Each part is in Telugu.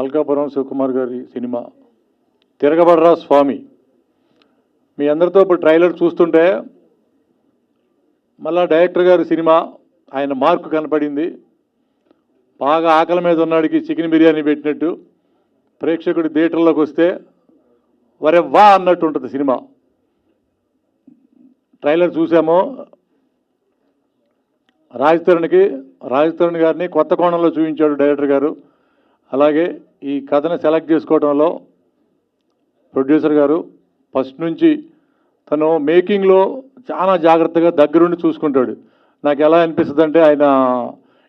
మల్కాపురం శివకుమార్ గారి సినిమా తిరగబడరా స్వామి. మీ అందరితో ఇప్పుడు ట్రైలర్ చూస్తుంటే మళ్ళా డైరెక్టర్ గారి సినిమా ఆయన మార్కు కనపడింది. బాగా ఆకలి మీద ఉన్నాడికి చికెన్ బిర్యానీ పెట్టినట్టు ప్రేక్షకుడి థియేటర్లోకి వస్తే వరే వా అన్నట్టు ఉంటుంది సినిమా. ట్రైలర్ చూసాము. రాజ్ తరుణ్ గారిని కొత్త కోణంలో చూపించాడు డైరెక్టర్ గారు. అలాగే ఈ కథను సెలెక్ట్ చేసుకోవడంలో ప్రొడ్యూసర్ గారు ఫస్ట్ నుంచి తను మేకింగ్లో చాలా జాగ్రత్తగా దగ్గరుండి చూసుకుంటాడు. నాకు ఎలా అనిపిస్తుంది అంటే ఆయన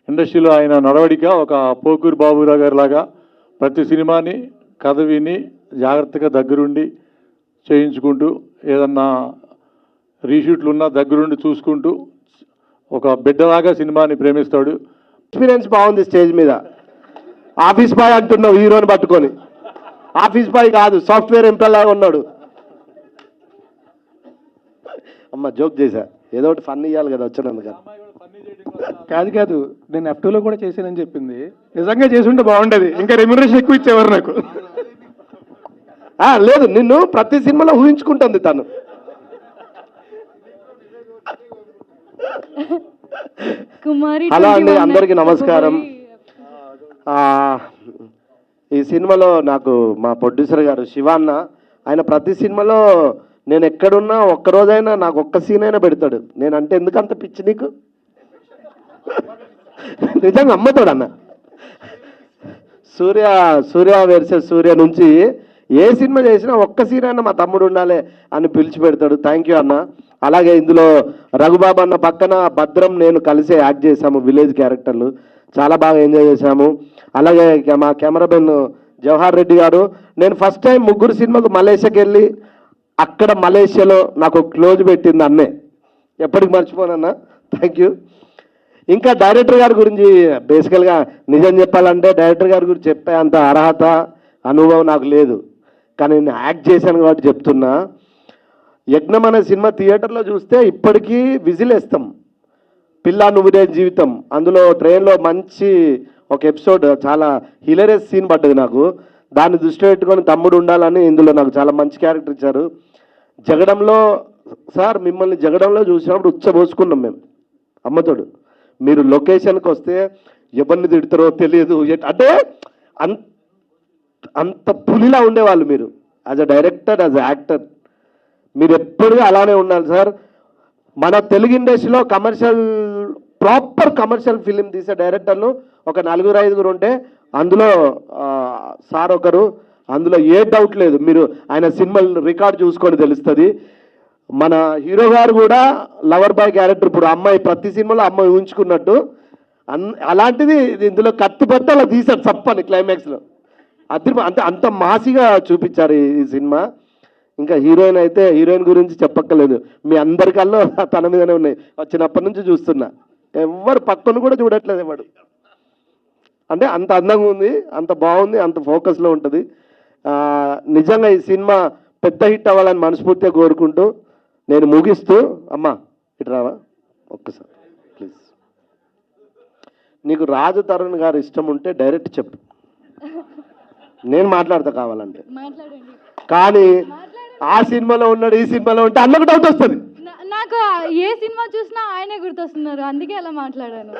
ఇండస్ట్రీలో ఆయన నడవడిక ఒక పోకూరి బాబురావు గారి లాగా ప్రతి సినిమాని కథ విని జాగ్రత్తగా దగ్గరుండి చేయించుకుంటూ ఏదన్నా రీషూట్లు ఉన్నా దగ్గరుండి చూసుకుంటూ ఒక బిడ్డలాగా సినిమాని ప్రేమిస్తాడు. ఎక్స్పీరియన్స్ బాగుంది. స్టేజ్ మీద ఆఫీస్ బాయ్ అంటున్నావు హీరోని పట్టుకొని. ఆఫీస్ బాయ్ కాదు, సాఫ్ట్వేర్ ఎంప్లాయ్ లాగా ఉన్నాడు. అమ్మ జోక్ చేశా, ఏదో ఒకటి ఫన్ ఇవ్వాలి కదా వచ్చినందుకు. కాదు నేను F2లో కూడా చేశానని చెప్పింది. నిజంగా చేసి ఉంటే బాగుండేది, ఇంకా రెమ్యునరేషన్ ఎక్కువ ఇచ్చేవారు నాకు. లేదు, నిన్ను ప్రతి సినిమాలో ఊహించుకుంటుంది తను. హలో అండి, అందరికీ నమస్కారం. ఈ సినిమాలో నాకు మా ప్రొడ్యూసర్ గారు శివాన్న, ఆయన ప్రతి సినిమాలో నేను ఎక్కడున్నా ఒక్కరోజైనా నాకు ఒక్క సీన్ అయినా పెడతాడు. నేనంటే ఎందుకంత పిచ్చి నీకు? నిజంగా అమ్మతాడన్న. సూర్య వర్సెస్ సూర్య నుంచి ఏ సినిమా చేసినా ఒక్క సీన్ అయినా మా తమ్ముడు ఉండాలి అని పిలిచి పెడతాడు. థ్యాంక్ యూ అన్న. అలాగే ఇందులో రఘుబాబు అన్న పక్కన భద్రం నేను కలిసే యాక్ట్ చేశాము, విలేజ్ క్యారెక్టర్లు. చాలా బాగా ఎంజాయ్ చేశాము. అలాగే మా కెమెరామెన్ జవహర్ రెడ్డి గారు, నేను ఫస్ట్ టైం ముగ్గురు సినిమాకు మలేషియాకి వెళ్ళి అక్కడ మలేషియాలో నాకు క్లోజ్ పెట్టింది అన్నే, ఎప్పటికి మర్చిపోనన్నా. Thank you. ఇంకా డైరెక్టర్ గారి గురించి బేసికల్గా నిజం చెప్పాలంటే డైరెక్టర్ గారి గురించి చెప్పే అంత అర్హత అనుభవం నాకు లేదు, కానీ నేను యాక్ట్ చేశాను కాబట్టి చెప్తున్నా. యజ్ఞం అనే సినిమా థియేటర్లో చూస్తే ఇప్పటికీ విజిల్ వేస్తాం. పిల్ల నువ్వుదే జీవితం, అందులో ట్రైన్లో మంచి ఒక ఎపిసోడ్, చాలా హిలరియస్ సీన్ పడ్డది నాకు. దాన్ని దృష్టి పెట్టుకొని తమ్ముడు ఉండాలని ఇందులో నాకు చాలా మంచి క్యారెక్టర్ ఇచ్చారు. జగడంలో సార్ మిమ్మల్ని జగడంలో చూసినప్పుడు ఉచ్చబోసుకున్నాం మేము అమ్మతోడు. మీరు లొకేషన్కి వస్తే ఎవరిని తిడతారో తెలియదు, అంటే అంత పులిలా ఉండేవాళ్ళు మీరు. As a director, as a actor మీరు ఎప్పుడూ అలానే ఉండాలి సార్. మన తెలుగు ఇండస్ట్రీలో ప్రాపర్ కమర్షియల్ ఫిలిం తీసే డైరెక్టర్లు ఒక 4-5 ఉంటే అందులో సార్ ఒకరు. అందులో ఏ డౌట్ లేదు, మీరు ఆయన సినిమాలు రికార్డ్ చూసుకొని తెలుస్తుంది. మన హీరో గారు కూడా లవర్ బాయ్ క్యారెక్టర్, ఇప్పుడు అమ్మాయి ప్రతి సినిమాలో అమ్మాయి ఊహించుకున్నట్టు అలాంటిది ఇందులో కత్తిపట్టి అలా తీశారు చప్పని క్లైమాక్స్లో. అంటే అంత మాసిగా చూపించారు ఈ సినిమా. ఇంకా హీరోయిన్ అయితే హీరోయిన్ గురించి చెప్పక్కర్లేదు, మీ అందరికల్లో తన మీదనే ఉన్నాయి. వచ్చినప్పటి నుంచి చూస్తున్నా, ఎవరు పక్కన కూడా చూడట్లేదు ఎవడు. అంటే అంత అందంగా ఉంది, అంత బాగుంది, అంత ఫోకస్లో ఉంటుంది. నిజంగా ఈ సినిమా పెద్ద హిట్ అవ్వాలని మనస్ఫూర్తిగా కోరుకుంటూ నేను ముగిస్తూ, అమ్మా ఇటు రావా ఒక్కసారి ప్లీజ్. నీకు రాజ్ తరుణ్ గారు ఇష్టం ఉంటే డైరెక్ట్ చెప్పు, నేను మాట్లాడతా కావాలంటే. కానీ ఆ సినిమాలో ఉన్నాడు, ఈ సినిమాలో ఉంటే అన్నకు డౌట్ వస్తుంది. నాకు ఏ సినిమా చూసినా ఆయనే గుర్తొస్తున్నారు, అందుకే అలా మాట్లాడాను.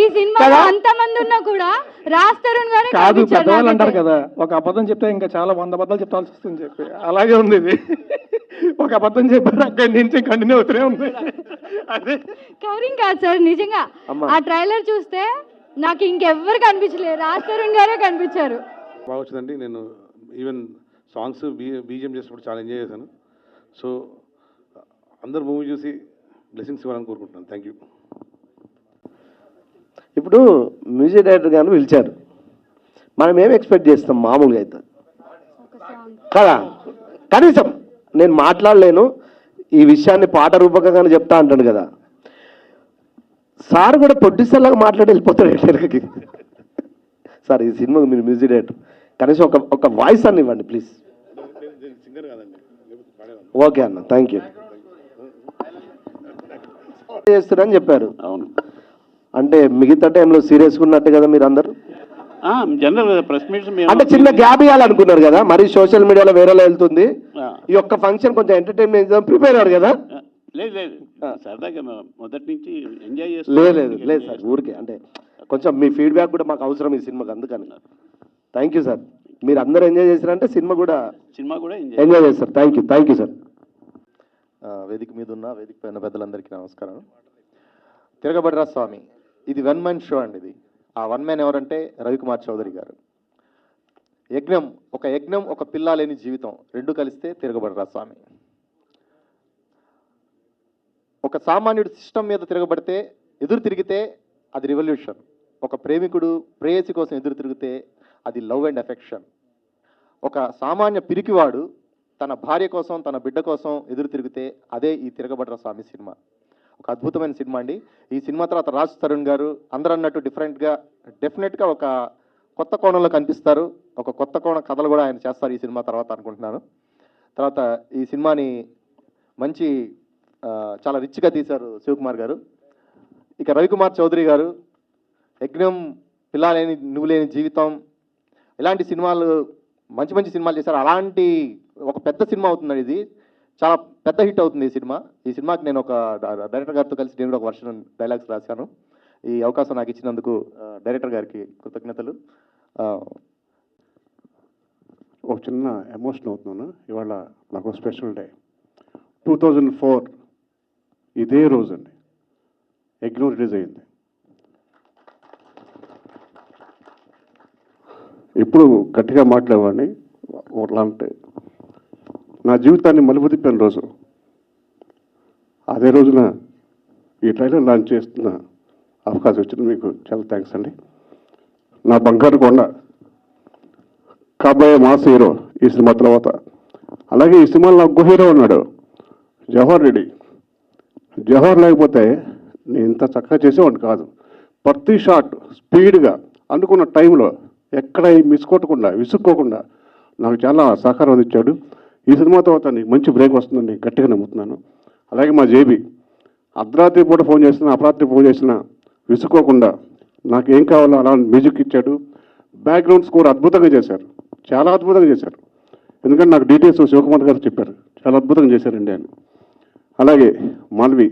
ఈ సినిమాలో అంతమంది ఉన్నా కూడా రాజ్ తరుణ్ గారే కాదు. పెద్దవాళ్ళు అంటారు కదా, ఒక అబద్ధం చెప్తే ఇంకా చాలా 100 అబద్ధాలు చెప్పాల్సి వస్తుంది చెప్పి, అలాగే ఉంది ఇది. ఒక అబద్ధం చెప్పారు, అక్కడి నుంచి కంటిన్యూ అవుతూనే ఉంది. అదే కవరింగ్ కాదు సార్, నిజంగా ఆ ట్రైలర్ చూస్తే నాకు ఇంకెవ్వరు కనిపించలేదు, రాజ్ తరుణ్ గారే కనిపించారు. బాగా వచ్చిందండి. నేను ఈవెన్ సాంగ్స్ బీజిఎం చేసినప్పుడు చాలా ఎంజాయ్ చేశాను. సో అందరు మూవీ చూసి బ్లెస్సింగ్స్ ఇవ్వాలని కోరుకుంటున్నాను. Thank you. ఇప్పుడు మ్యూజిక్ డైరెక్టర్ గారిని పిలిచారు, మనం ఏం ఎక్స్పెక్ట్ చేస్తాం మామూలుగా అయితే కదా. కనీసం నేను మాట్లాడలేను, ఈ విషయాన్ని పాట రూపకంగానే చెప్తా అంటాను కదా. సార్ కూడా ప్రొడ్యూసర్ లాగా మాట్లాడి వెళ్ళిపోతాడు ఎక్కడికి. సార్ ఈ సినిమాకి మీరు మ్యూజిక్ డైరెక్టర్, కనీసం ఒక వాయిస్ అని ఇవ్వండి ప్లీజ్. ఓకే అన్న, థ్యాంక్ యూ. చేస్తారని చెప్పారు. అవును, అంటే మిగతా టైంలో సీరియస్గా ఉన్నట్టు కదా మీరు అందరు. జనరల్ ప్రెస్ మీట్స్ అంటే చిన్న గ్యాప్ ఇవ్వాలనుకున్నారు కదా, మరి సోషల్ మీడియాలో వేరేలా వెళ్తుంది. ఈ ఒక్క ఫంక్షన్ కొంచెం ఎంటర్టైన్మెంట్ ప్రిపేర్ అయ్యారు కదా. లేదు లేదు సరదాగా మొదటి నుంచి ఎంజాయ్ లేదు లేదు సార్, ఊరికే అంటే కొంచెం మీ ఫీడ్బ్యాక్ కూడా మాకు అవసరం ఈ సినిమాకి, అందుకని. థ్యాంక్ యూ సార్, మీరు అందరూ ఎంజాయ్ చేశారంటే సినిమా కూడా ఎంజాయ్ చేస్తారు. Thank you sir. వేదిక మీద ఉన్న వేదిక పైన పెద్దలందరికీ నమస్కారం. తిరగబడ్రా స్వామి ఇది 1 మ్యాన్ షో అండి. ఇది ఆ 1 మ్యాన్ ఎవరంటే రవికుమార్ చౌదరి గారు. యజ్ఞం ఒక పిల్ల లేని జీవితం రెండు కలిస్తే తిరగబడ్రా స్వామి. ఒక సామాన్యుడు సిస్టమ్ మీద ఎదురు తిరిగితే అది రివల్యూషన్. ఒక ప్రేమికుడు ప్రేయసి కోసం ఎదురు తిరిగితే అది లవ్ అండ్ ఎఫెక్షన్. ఒక సామాన్య పిరికివాడు తన భార్య కోసం తన బిడ్డ కోసం ఎదురు తిరిగితే అదే ఈ తిరగబడ్ర స్వామి సినిమా. ఒక అద్భుతమైన సినిమా అండి. ఈ సినిమా తర్వాత రాజ్ తరుణ్ గారు అందరూ అన్నట్టు డెఫినెట్గా ఒక కొత్త కోణంలో కనిపిస్తారు. ఒక కొత్త కోణ కథలు కూడా ఆయన చేస్తారు ఈ సినిమా తర్వాత అనుకుంటున్నాను. తర్వాత ఈ సినిమాని మంచి చాలా రిచ్గా తీశారు శివకుమార్ గారు. ఇక రవికుమార్ చౌదరి గారు యజ్ఞం, పిల్ల లేని నువ్వు లేని జీవితం ఇలాంటి సినిమాలు మంచి సినిమాలు చేశారు. అలాంటి ఒక పెద్ద సినిమా అవుతుందండి. ఇది చాలా పెద్ద హిట్ అవుతుంది ఈ సినిమాకి నేను ఒక డైరెక్టర్ గారితో కలిసి నేను కూడా ఒక వర్షన్ డైలాగ్స్ రాశాను. ఈ అవకాశం నాకు ఇచ్చినందుకు డైరెక్టర్ గారికి కృతజ్ఞతలు. ఒక చిన్న ఎమోషన్ అవుతున్నాను. ఇవాళ నాకు స్పెషల్ డే. 2004 ఇదే రోజు అండి యజ్ఞం రిలీజ్ అయింది. ఇప్పుడు గట్టిగా మాట్లాడేవాడిని. అంటే నా జీవితాన్ని మలుపు తిప్పిన రోజు అదే రోజున ఈ ట్రైలర్ లాంచ్ చేస్తున్న అవకాశం వచ్చింది. మీకు చాలా థ్యాంక్స్ అండి. నా బంగారు కొండ కాబోయే మాస్ హీరో ఈ సినిమా తర్వాత. అలాగే ఈ సినిమాలో నాకు హీరో ఉన్నాడు, జవహర్ రెడ్డి. జవహర్ లేకపోతే నేను ఇంత చక్కగా చేసేవాడిని కాదు. ప్రతి షాట్ స్పీడ్గా అనుకున్న టైంలో ఎక్కడ మిస్ కొట్టకుండా విసుక్కోకుండా నాకు చాలా సహకారం అందించాడు. ఈ సినిమా తర్వాత నీకు మంచి బ్రేక్ వస్తుందని గట్టిగా నమ్ముతున్నాను. అలాగే మా జేబీ అర్ధరాత్రి పూట ఫోన్ చేసినా అపరాత్రి ఫోన్ చేసినా విసుక్కోకుండా నాకు ఏం కావాలో అలా మ్యూజిక్ ఇచ్చాడు. బ్యాక్గ్రౌండ్ స్కోర్ అద్భుతంగా చేశారు, చాలా అద్భుతంగా చేశారు. ఎందుకంటే నాకు డీటెయిల్స్ శివకుమార్ గారు చెప్పారు, చాలా అద్భుతంగా చేశారండి అని. అలాగే మాల్వి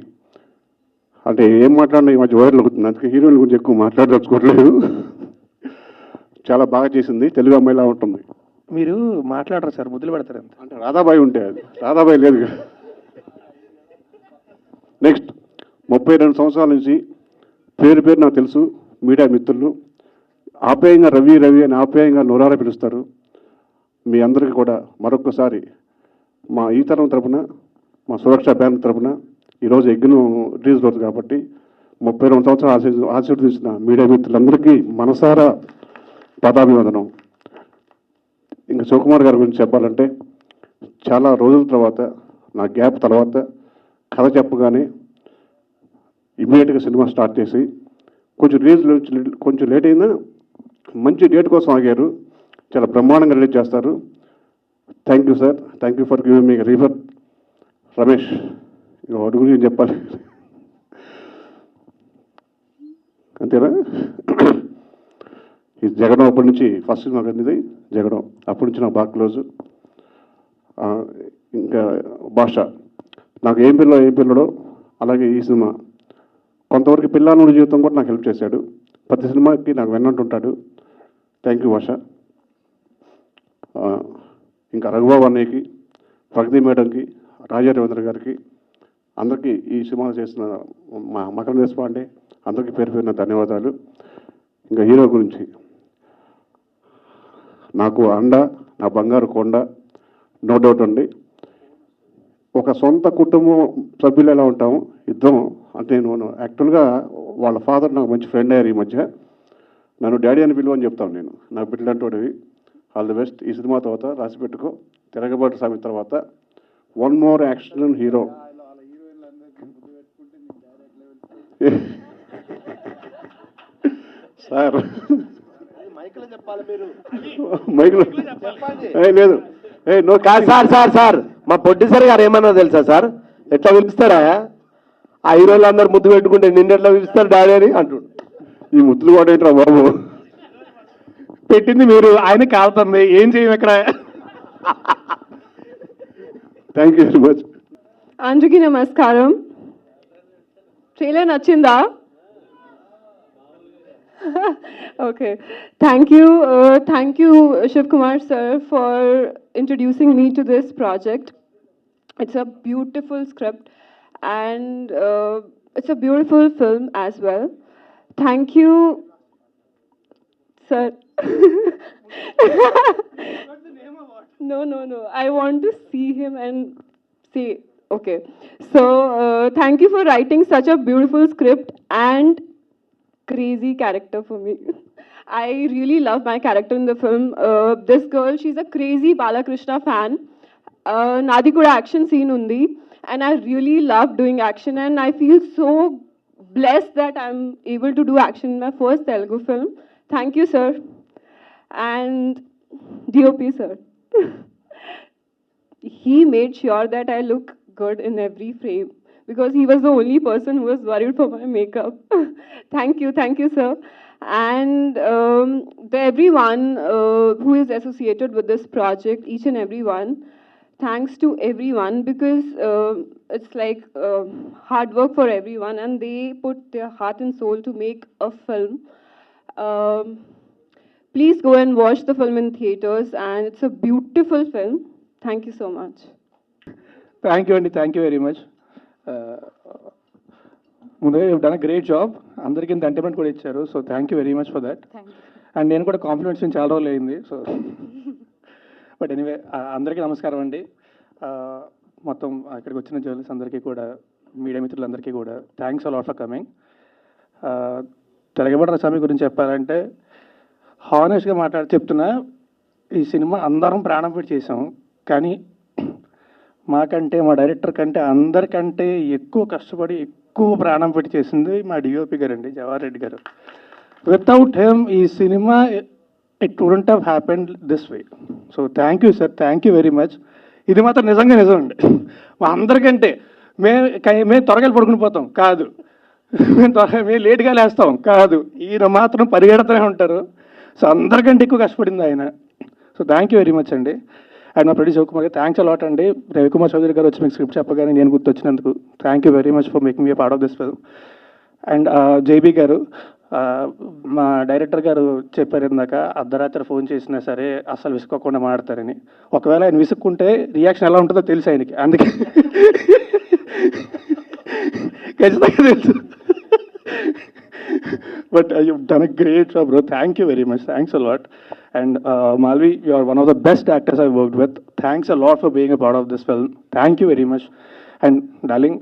అంటే ఏం మాట్లాడినా ఈ మధ్య వైరల్ అవుతుంది, అందుకే హీరోయిన్ గురించి ఎక్కువ మాట్లాడదలుచుకోవట్లేదు. చాలా బాగా చేసింది, తెలుగు అమ్మాయిలా ఉంటుంది. మీరు మాట్లాడరు సార్, ముద్దులు పెడతారు అంత. అంటే రాధాబాయి ఉంటే అది రాధాబాయి లేదు. నెక్స్ట్ 32 సంవత్సరాల నుంచి పేరు నాకు తెలుసు. మీడియా మిత్రులు ఆప్యాయంగా రవి అని ఆప్యాయంగా నూరారా పిలుస్తారు. మీ అందరికీ కూడా మరొకసారి మా ఈ తరం తరపున, మా సురక్ష బ్యానర్ తరపున ఈరోజు యజ్ఞం రిలీజ్ రోజు కాబట్టి 32 సంవత్సరాలు ఆశీర్వదించిన మీడియా మిత్రులందరికీ మనసారా పదాభివందనం. ఇంకా శివకుమార్ గారి గురించి చెప్పాలంటే చాలా రోజుల తర్వాత, నా గ్యాప్ తర్వాత కథ చెప్పగానే ఇమీడియట్గా సినిమా స్టార్ట్ చేసి కొంచెం లేట్ అయినా మంచి డేట్ కోసం ఆగారు. చాలా బ్రహ్మాండంగా రిలీజ్ చేస్తారు. Thank you sir, thank you for giving me river. Ramesh వాటి గురించి చెప్పాలి అంతేనా? ఈ జగడం అప్పటి నుంచి ఫస్ట్ సినిమా కంది జగడం, అప్పటి నుంచి నాకు బాగా క్లోజు. ఇంకా భాష నాకు ఏం పిల్లడో అలాగే ఈ సినిమా కొంతవరకు పిల్లల జీవితం కూడా నాకు హెల్ప్ చేశాడు. ప్రతి సినిమాకి నాకు వెన్నంటుంటాడు. థ్యాంక్ యూ భాష. ఇంకా రఘుబాబు అన్నయ్యకి, ప్రగతి మేడంకి, రాజా రవీంద్ర గారికి, అందరికీ ఈ సినిమా చేసిన మా మకర దేశపాండే అందరికీ పేరు పేరున ధన్యవాదాలు. ఇంకా హీరో గురించి నాకు అండ, నా బంగారు కొండ, నో డౌట్ అండి. ఒక సొంత కుటుంబం సభ్యులు ఎలా ఉంటాము ఇద్దరం అంటే నేను యాక్చువల్గా వాళ్ళ ఫాదర్ నాకు మంచి ఫ్రెండ్ అయ్యారు. ఈ మధ్య నన్ను డాడీ అని పిలువని చెప్తాను నేను, నాకు బిడ్డలంటోడివి. All the best. ఈ సినిమా తర్వాత రాసి పెట్టుకో, తిరగబాటు సామి తర్వాత 1 మోర్ యాక్షన్ హీరో. సార్ మైక్లో లేదు నో సార్ మా ప్రొడ్యూసర్ గారు ఏమన్నా తెలుసా సార్, ఎట్లా పిలుస్తారా ఆ హీరోలు అందరు ముద్దు పెట్టుకుంటే నిన్ను ఎట్లా పిలుస్తారు డాడీ అని అంటుండు. ఈ ముద్దులు కూడా ఏంట్రా బాబు. పెట్టింది మీరు, ఆయన కాలుతుంది, ఏం చేయం ఇక్కడ. Thank you very much. అందరికీ నమస్కారం. ట్రైలర్ నచ్చిందా? Okay. Thank you, Shiv Kumar sir, for introducing me to this project. It's a beautiful script and it's a beautiful film as well. Thank you, sir. No. I want to see him and say, okay. So, thank you for writing such a beautiful script and crazy character for me. I really love my character in the film. This girl, she's a crazy Balakrishna fan. Nadi kuda action scene undi, and I really love doing action, and I feel so blessed that I'm able to do action in my first Telugu film. Thank you, sir, and DOP sir. He made sure that I look good in every frame, because he was the only person who was worried for my makeup. Thank you, sir. And everyone who is associated with this project, each and everyone, thanks to everyone, because it's like hard work for everyone, and they put their heart and soul to make a film. Please go and watch the film in theaters, and it's a beautiful film. Thank you so much. Thank you అండి, థ్యాంక్ యూ వెరీ మచ్. ముందుగా you done a great job. అందరికీ ఇంత ఎంటర్టైన్మెంట్ కూడా ఇచ్చారు, so thank you very much for that. And నేను కూడా కాంప్లిమెంట్స్ చాలా రోజులు అయింది, సో బట్ ఎనీవే అందరికీ నమస్కారం అండి. మొత్తం ఇక్కడికి వచ్చిన జర్నలిస్ట్ అందరికీ కూడా, మీడియా మిత్రులందరికీ కూడా థ్యాంక్స్ అలాట్ ఫర్ కమింగ్. తిరగబడ్డ స్వామి గురించి చెప్పాలంటే హానెస్ట్గా చెప్తున్నా, ఈ సినిమా అందరం ప్రాణం పెట్టి చేసాం, కానీ మాకంటే మా డైరెక్టర్ కంటే అందరికంటే ఎక్కువ కష్టపడి ఎక్కువ ప్రాణం పెట్టి చేసింది మా డిఓపి గారు అండి, జవహర్ రెడ్డి గారు. వితౌట్ హిమ్ ఈ cinema it wouldn't have happened this way. So thank you sir, thank you very much. ఇది మాత్రం నిజంగా నిజం అండి. మా అందరికంటే మేము త్వరగా పడుకుని పోతాం కాదు, మేము లేట్గా లేస్తాం కాదు, ఈయన మాత్రం పరిగెడుతూనే ఉంటారు. సో అందరికంటే ఎక్కువ కష్టపడింది ఆయన. So thank you very much అండి. అండ్ మా ప్రొడ్యూసర్ శివకుమార్ గారు థ్యాంక్స్ అలాట్ అండి. రవికుమార్ చౌదరి గారు వచ్చి మీకు స్క్రిప్ట్ చెప్పగానే నేను గుర్తొచ్చినందుకు thank you very much for making me part of this film. And జైబీ గారు, మా డైరెక్టర్ గారు చెప్పారు ఇందాక, అర్ధరాత్రి ఫోన్ చేసినా సరే అస్సలు విసుక్కోకుండా మాడతారని. ఒకవేళ ఆయన విసుక్కుంటే రియాక్షన్ ఎలా ఉంటుందో తెలుసు ఆయనకి, అందుకే ఖచ్చితంగా తెలుసు. But you've done a great job, bro. Thank you very much. Thanks a lot. And Malvi, you are one of the best actors I've worked with. Thanks a lot for being a part of this film. Thank you very much. And darling,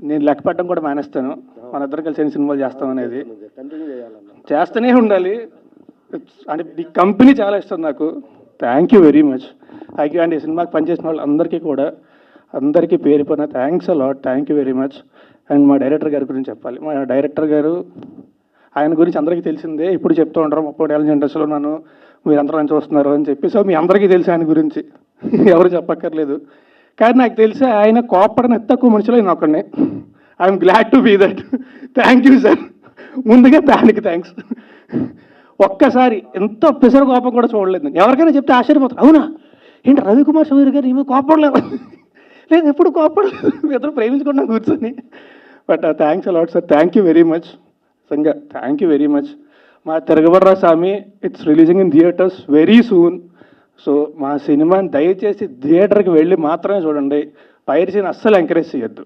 నేను లెక్క పెట్టడం కూడా మానేస్తాను. మన ఇద్దరు కలిసి ఎన్ని సినిమాలు చేస్తాం అనేది చేస్తూనే ఉండాలి. అంటే ఈ కంపెనీ చాలా ఇష్టం నాకు. Thank you very much. Thank you. And ఈ సినిమాకి పనిచేసిన వాళ్ళు అందరికీ కూడా, అందరికీ పేరు పైన thanks a lot. Thank you very much. And మా డైరెక్టర్ గారి గురించి చెప్పాలి. మా డైరెక్టర్ గారు, ఆయన గురించి అందరికీ తెలిసిందే, ఇప్పుడు చెప్తూ ఉంటారు 30 ఏళ్ళ ఇండస్ట్రీలో నన్ను మీరందరూ అని చూస్తున్నారు అని చెప్పి. సో మీ అందరికీ తెలిసి ఆయన గురించి ఎవరు చెప్పక్కర్లేదు. కానీ నాకు తెలిసి ఆయన కోపడిన తక్కువ మనుషులు నేను ఒకడిని. I'm glad to be that. Thank you sir. ముందుగా దానికి థ్యాంక్స్. ఒక్కసారి ఎంత పిసర కోపం కూడా చూడలేదు. ఎవరికైనా చెప్తే ఆశ్చర్యపోతారు, అవునా ఏంటి రవికుమార్ చౌదరి గారు ఏమీ కోపడలేదు? లేదు, ఎప్పుడు కోపడలేదు, ఇద్దరు ప్రేమించుకున్నా కూర్చొని. But thanks a lot sir. Thank you very much. సంగా థ్యాంక్ యూ వెరీ మచ్. మా Tiragabadara Swami it's releasing in theatres very soon. So మా సినిమాని దయచేసి థియేటర్కి వెళ్ళి మాత్రమే చూడండి. పైరసీని అస్సలు ఎంకరేజ్ చేయొద్దు,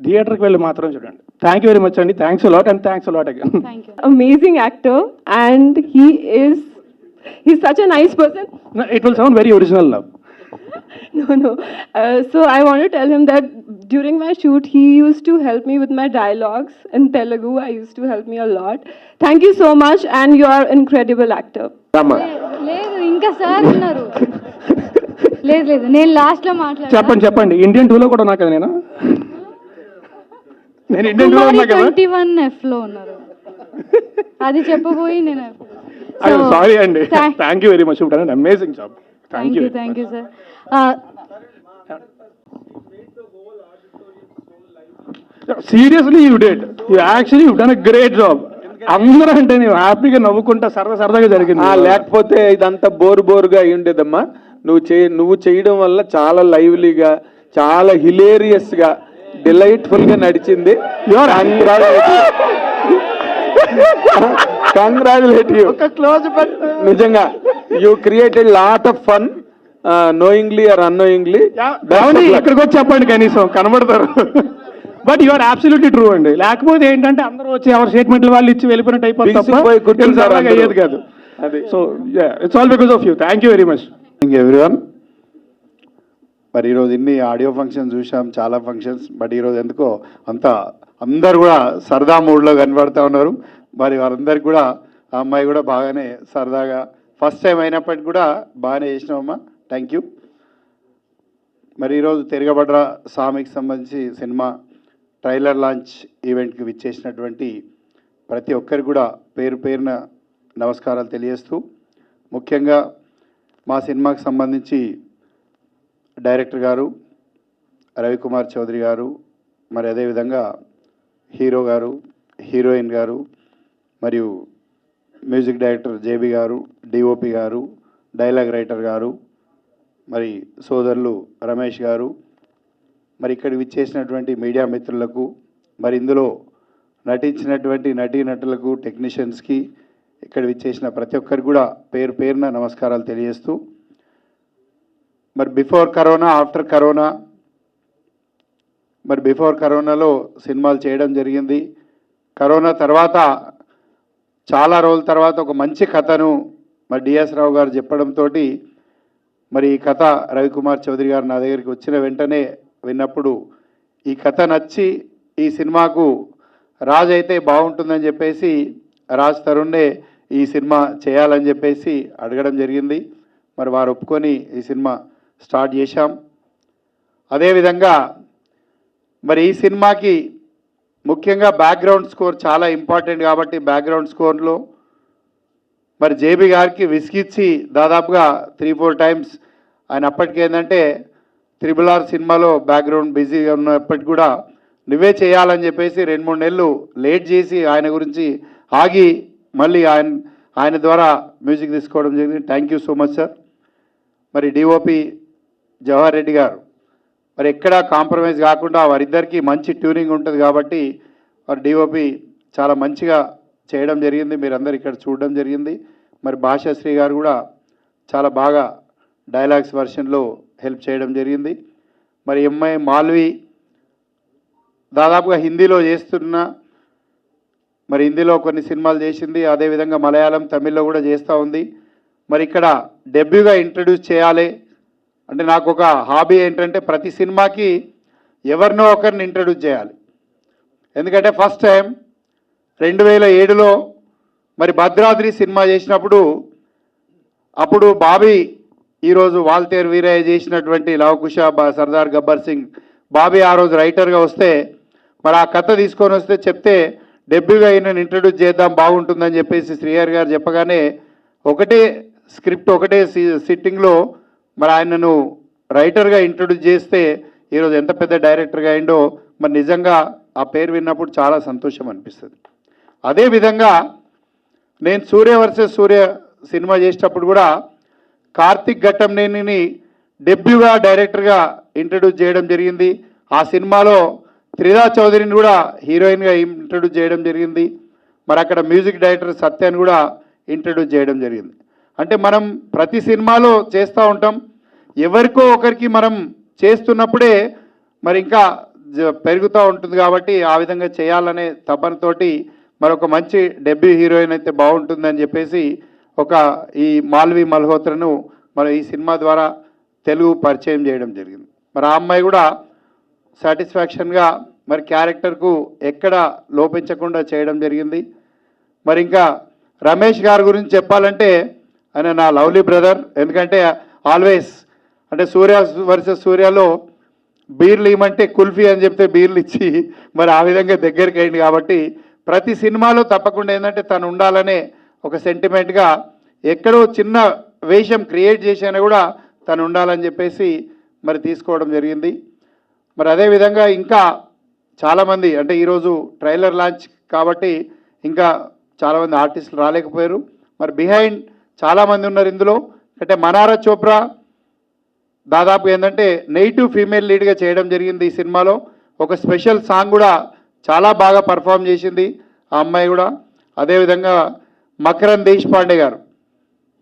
థియేటర్కి వెళ్ళి మాత్రం చూడండి. థ్యాంక్ యూ వెరీ మచ్ అండి. Thanks a lot and thanks a lot again. Amazing actor, and he's such a nice person. It will sound very original now. No. So I want to tell him that during my shoot, he used to help me with my dialogues in Telugu. I used to help me a lot. Thank you so much, and you are incredible actor. లేదు, ఇంకా సార్ ఉన్నారు. లేదు, నేను లాస్ట్లో మాట్లాడతాను. చెప్పండి. ఇండియన్ 2లో కూడా ఉన్నా కదా నేను ఇండియన్ 2లో ఉన్నా కదా. 21F లో ఉన్నారు, అది చెప్పబోయి నేను. సారీ అండి. Thank you very much. Amazing job. Thank you sir. Seriously, you did. You've done a great job. అందరూ అంటే నేను హ్యాపీగా నవ్వుకుంటా సరదాగా జరిగింది. లేకపోతే ఇదంతా బోరుగా అయి ఉండేదమ్మా. నువ్వు చేయడం వల్ల చాలా లైవ్లీగా, చాలా హిలేరియస్గా, డిలైట్ఫుల్గా నడిచింది. Congratulate you. నిజంగా you created lot of fun, knowingly or unknowingly. ఇక్కడికి వచ్చి చెప్పండి, కనీసం కనబడతారు. But you are absolutely true అండి. లేకపోతే ఏంటంటే అందరూ వచ్చి ఎవరి స్టేట్మెంట్లు వాళ్ళు ఇచ్చి వెళ్ళిపోయినట్టు అయిపోతుంది, అయ్యేది కాదు. So it's all because of you. Thank you very much everyone. మరి ఈరోజు ఇన్ని ఆడియో ఫంక్షన్స్ చూసాం, చాలా ఫంక్షన్స్. బట్ ఈరోజు ఎందుకో అందరు కూడా సరదా మూడ్లో కనబడుతూ ఉన్నారు. మరి వారందరికి కూడా ఆ అమ్మాయి కూడా బాగానే సరదాగా, ఫస్ట్ టైం అయినప్పటికీ కూడా బాగానే చేసినామమ్మా. Thank you. మరి ఈరోజు తిరగబడ్ర స్వామికి సంబంధించి సినిమా ట్రైలర్ లాంచ్ ఈవెంట్కి విచ్చేసినటువంటి ప్రతి ఒక్కరికి కూడా పేరు పేరున నమస్కారాలు తెలియజేస్తూ, ముఖ్యంగా మా సినిమాకి సంబంధించి డైరెక్టర్ గారు రవికుమార్ చౌదరి గారు, మరి అదేవిధంగా హీరో గారు, హీరోయిన్ గారు, మరియు మ్యూజిక్ డైరెక్టర్ జేబీ గారు, డిఓపి గారు, డైలాగ్ రైటర్ గారు, మరి సోదరులు రమేష్ గారు, మరి ఇక్కడికి విచ్చేసినటువంటి మీడియా మిత్రులకు, మరి ఇందులో నటించినటువంటి నటీనటులకు, టెక్నీషియన్స్కి, ఇక్కడ విచ్చేసిన ప్రతి ఒక్కరికి కూడా పేరు పేరున నమస్కారాలు తెలియజేస్తూ, మరి బిఫోర్ కరోనా, ఆఫ్టర్ కరోనా, మరి బిఫోర్ కరోనాలో సినిమాలు చేయడం జరిగింది. కరోనా తర్వాత చాలా రోజుల తర్వాత ఒక మంచి కథను మరి డిఎస్ రావు గారు చెప్పడంతో, మరి ఈ కథ రవికుమార్ చౌదరి గారు నా దగ్గరికి వచ్చిన వెంటనే విన్నప్పుడు ఈ కథ నచ్చి ఈ సినిమాకు రాజ్ అయితే బాగుంటుందని చెప్పేసి రాజ్ తరుణ్నే ఈ సినిమా చేయాలని చెప్పేసి అడగడం జరిగింది. మరి వారు ఒప్పుకొని ఈ సినిమా స్టార్ట్ చేశాం. అదేవిధంగా మరి ఈ సినిమాకి ముఖ్యంగా బ్యాక్గ్రౌండ్ స్కోర్ చాలా ఇంపార్టెంట్ కాబట్టి బ్యాక్గ్రౌండ్ స్కోర్లో మరి జేబీ గారికి విసిగిచ్చి దాదాపుగా 3-4 టైమ్స్ ఆయన అప్పటికి ఏంటంటే RRR సినిమాలో బ్యాక్గ్రౌండ్ బిజీగా ఉన్నప్పటికి కూడా నువ్వే చేయాలని చెప్పేసి 2-3 నెలలు లేట్ చేసి ఆయన గురించి ఆగి మళ్ళీ ఆయన ద్వారా మ్యూజిక్ తీసుకోవడం జరిగింది. Thank you so much sir. మరి డిఓపి జవహర్ రెడ్డి గారు మరి ఎక్కడా కాంప్రమైజ్ కాకుండా వారిద్దరికీ మంచి ట్యూనింగ్ ఉంటుంది కాబట్టి మరి డిఓపి చాలా మంచిగా చేయడం జరిగింది. మీరందరూ ఇక్కడ చూడడం జరిగింది. మరి భాషాశ్రీ గారు కూడా చాలా బాగా డైలాగ్స్ వర్షన్లో హెల్ప్ చేయడం జరిగింది. మరి ఎంఐ మాల్వి దాదాపుగా హిందీలో చేస్తున్నా, మరి హిందీలో కొన్ని సినిమాలు చేసింది, అదేవిధంగా మలయాళం, తమిళ్లో కూడా చేస్తూ ఉంది. మరి ఇక్కడ డెబ్యూగా ఇంట్రడ్యూస్ చేయాలి అంటే నాకు ఒక హాబీ ఏంటంటే ప్రతి సినిమాకి ఎవరినో ఒకరిని ఇంట్రడ్యూస్ చేయాలి. ఎందుకంటే ఫస్ట్ టైం 2007లో మరి భద్రాద్రి సినిమా చేసినప్పుడు అప్పుడు బాబీ ఈరోజు వాల్తేరు వీరయ్య చేసినటువంటి లవకుశ, సర్దార్ గబ్బర్ సింగ్, బాబీ ఆ రోజు రైటర్గా వస్తే మరి ఆ కథ తీసుకొని వస్తే చెప్తే డెబ్యూగా ఈయనను ఇంట్రడ్యూస్ చేద్దాం బాగుంటుందని చెప్పేసి శ్రీహరి గారు చెప్పగానే ఒకటే స్క్రిప్ట్ ఒకటే సిట్టింగ్లో మరి ఆయనను రైటర్గా ఇంట్రడ్యూస్ చేస్తే ఈరోజు ఎంత పెద్ద డైరెక్టర్గా అయిండో మరి నిజంగా ఆ పేరు విన్నప్పుడు చాలా సంతోషం అనిపిస్తుంది. అదేవిధంగా నేను సూర్య వర్సెస్ సూర్య సినిమా చేసేటప్పుడు కూడా కార్తిక్ ఘట్టంనేనిని డెబ్యూగా డైరెక్టర్గా ఇంట్రడ్యూస్ చేయడం జరిగింది. ఆ సినిమాలో త్రిదా చౌదరిని కూడా హీరోయిన్గా ఇంట్రడ్యూస్ చేయడం జరిగింది. మరి అక్కడ మ్యూజిక్ డైరెక్టర్ సత్యాన్ని కూడా ఇంట్రడ్యూస్ చేయడం జరిగింది. అంటే మనం ప్రతి సినిమాలో చేస్తూ ఉంటాం, ఎవరికో ఒకరికి మనం చేస్తున్నప్పుడే మరి ఇంకా పెరుగుతూ ఉంటుంది కాబట్టి ఆ విధంగా చేయాలనే తపనతోటి మరొక మంచి డెబ్యూ హీరోయిన్ అయితే బాగుంటుందని చెప్పేసి ఈ మాల్వి మల్హోత్రను మనం ఈ సినిమా ద్వారా తెలుగు పరిచయం చేయడం జరిగింది. మరి ఆ అమ్మాయి కూడా సాటిస్ఫాక్షన్గా మరి క్యారెక్టర్కు ఎక్కడ లోపించకుండా చేయడం జరిగింది. మరి ఇంకా రమేష్ గారి గురించి చెప్పాలంటే ఆయన నా లవ్లీ బ్రదర్. ఎందుకంటే ఆల్వేస్ అంటే సూర్య వర్సెస్ సూర్యలో బీర్లు ఇవ్వమంటే కుల్ఫీ అని చెప్తే బీర్లు ఇచ్చి మరి ఆ విధంగా దగ్గరికి అయింది కాబట్టి ప్రతి సినిమాలో తప్పకుండా ఏంటంటే తను ఉండాలనే ఒక సెంటిమెంట్గా ఎక్కడో చిన్న వేషం క్రియేట్ చేసినా కూడా తను ఉండాలని చెప్పేసి మరి తీసుకోవడం జరిగింది. మరి అదేవిధంగా ఇంకా చాలామంది అంటే ఈరోజు ట్రైలర్ లాంచ్ కాబట్టి ఇంకా చాలామంది ఆర్టిస్టులు రాలేకపోయారు. మరి బిహైండ్ చాలామంది ఉన్నారు ఇందులో. అంటే మనారా చోప్రా దాదాపు ఏంటంటే నెగిటివ్ ఫీమేల్ లీడ్గా చేయడం జరిగింది ఈ సినిమాలో. ఒక స్పెషల్ సాంగ్ కూడా చాలా బాగా పర్ఫామ్ చేసింది ఆ అమ్మాయి కూడా. అదేవిధంగా మకరన్ దేశపాండే గారు,